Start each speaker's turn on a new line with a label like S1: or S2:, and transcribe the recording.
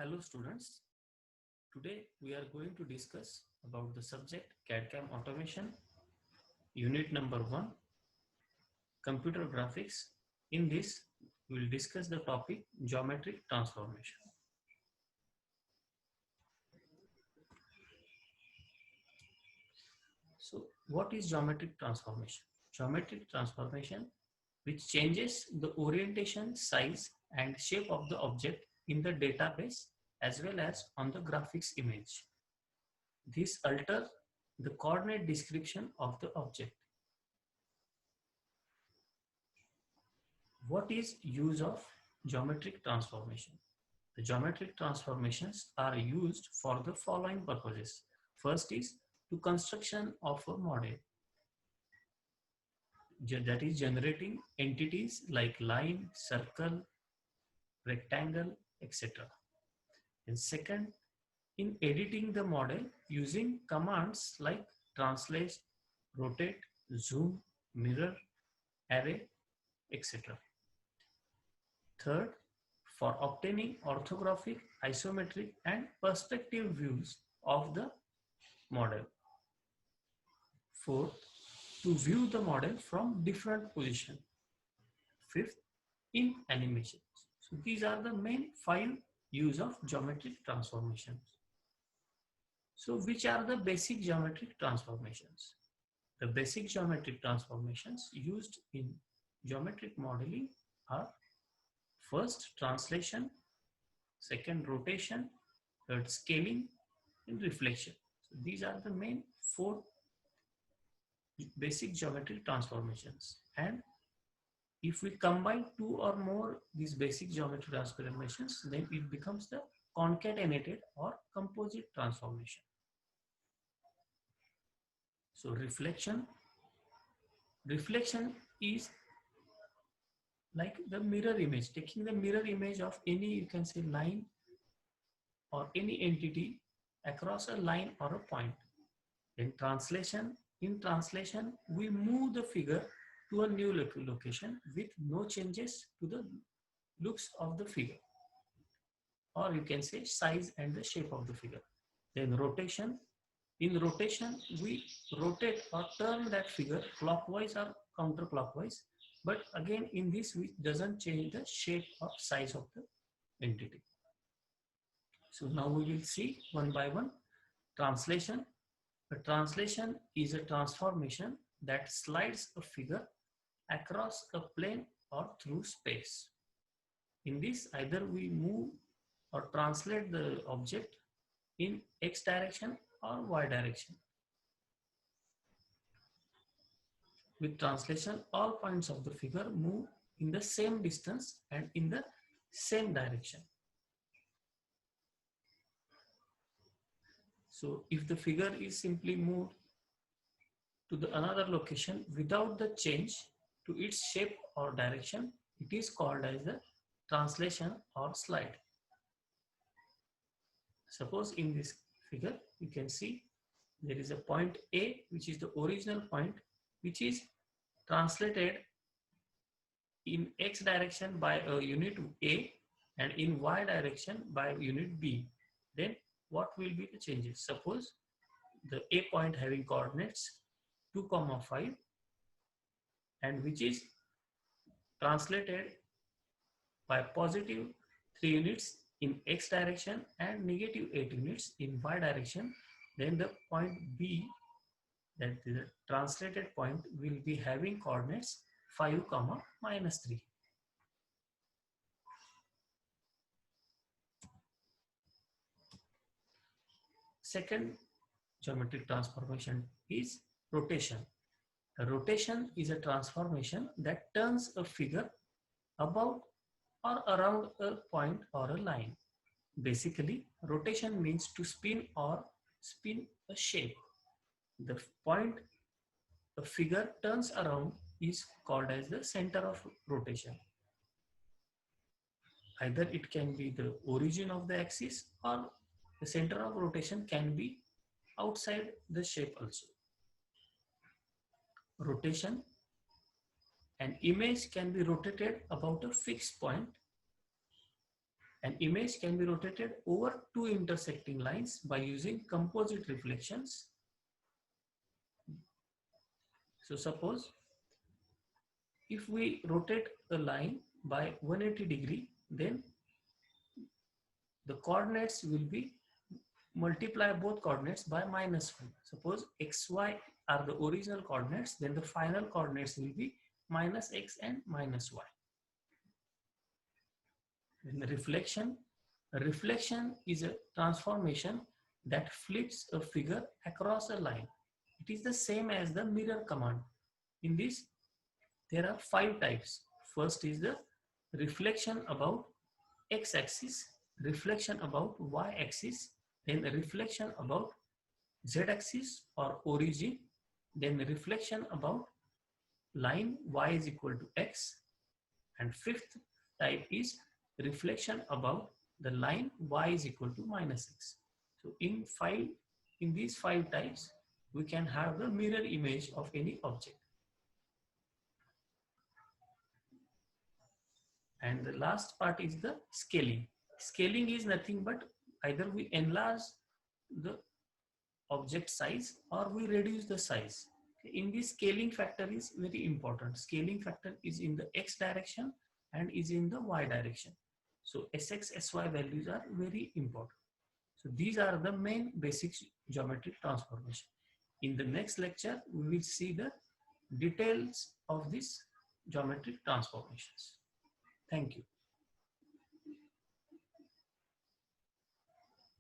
S1: Hello students, today we are going to discuss about the subject CAD/CAM automation, unit number 1, computer graphics. In this, we will discuss the topic geometric transformation. So what is geometric transformation? Geometric transformation which changes the orientation, size and shape of the object in the database as well as on the graphics image. This alters the coordinate description of the object. What is use of geometric transformation? The geometric transformations are used for the following purposes. First is to construction of a model, that is generating entities like line, circle, rectangle, etc. And second, in editing the model using commands like translate, rotate, zoom, mirror, array, etc. Third, for obtaining orthographic, isometric and perspective views of the model. Fourth, to view the model from different positions. Fifth, in animations. So these are the main 5 use of geometric transformations. So which are the basic geometric transformations? The basic geometric transformations used in geometric modeling are first translation, second rotation, third scaling and reflection. So these are the main 4 basic geometric transformations, and if we combine 2 or more these basic geometric transformations, then it becomes the concatenated or composite transformation. So reflection is like the mirror image, taking the mirror image of any, you can say, line or any entity across a line or a point. Then translation, in translation we move the figure to a new location with no changes to the looks of the figure, or you can say size and the shape of the figure. Then rotation, in rotation we rotate or turn that figure clockwise or counterclockwise, but again in this we doesn't change the shape or size of the entity. So now we will see one by one. Translation. A translation is a transformation that slides a figure across a plane or through space. In this, either we move or translate the object in X direction or Y direction. With translation, all points of the figure move in the same distance and in the same direction. So if the figure is simply moved to the another location without the change to its shape or direction, it is called as the translation or slide. Suppose in this figure you can see there is a point A, which is the original point, which is translated in X direction by a unit A and in Y direction by unit B. Then what will be the changes? Suppose the A point having coordinates 2, 5 and which is translated by positive 3 units in X direction and negative 8 units in Y direction, then the point B, that is the translated point, will be having coordinates 5, -3. Second geometric transformation is rotation. A rotation is a transformation that turns a figure about or around a point or a line. Basically, rotation means to spin or spin a shape. The point a figure turns around is called as the center of rotation. Either it can be the origin of the axis or the center of rotation can be outside the shape also. Rotation, an image can be rotated about a fixed point. An image can be rotated over two intersecting lines by using composite reflections. So suppose if we rotate a line by 180 degree, then the coordinates will be multiply both coordinates by -1. Suppose xy are the original coordinates, then the final coordinates will be -x and -y. Then the reflection. A reflection is a transformation that flips a figure across a line. It is the same as the mirror command. In this, there are 5 types. First is the reflection about x-axis, reflection about y-axis, then the reflection about z-axis or origin, then the reflection about line y is equal to x, and fifth type is reflection about the line y is equal to -x. So in these 5 types, we can have the mirror image of any object. And the last part is the scaling. Scaling is nothing but either we enlarge the object size or we reduce the size. In this, scaling factor is very important. Scaling factor is in the x direction and is in the y direction. So Sx, Sy values are very important. So these are the main basic geometric transformation. In the next lecture, we will see the details of these geometric transformations. Thank you.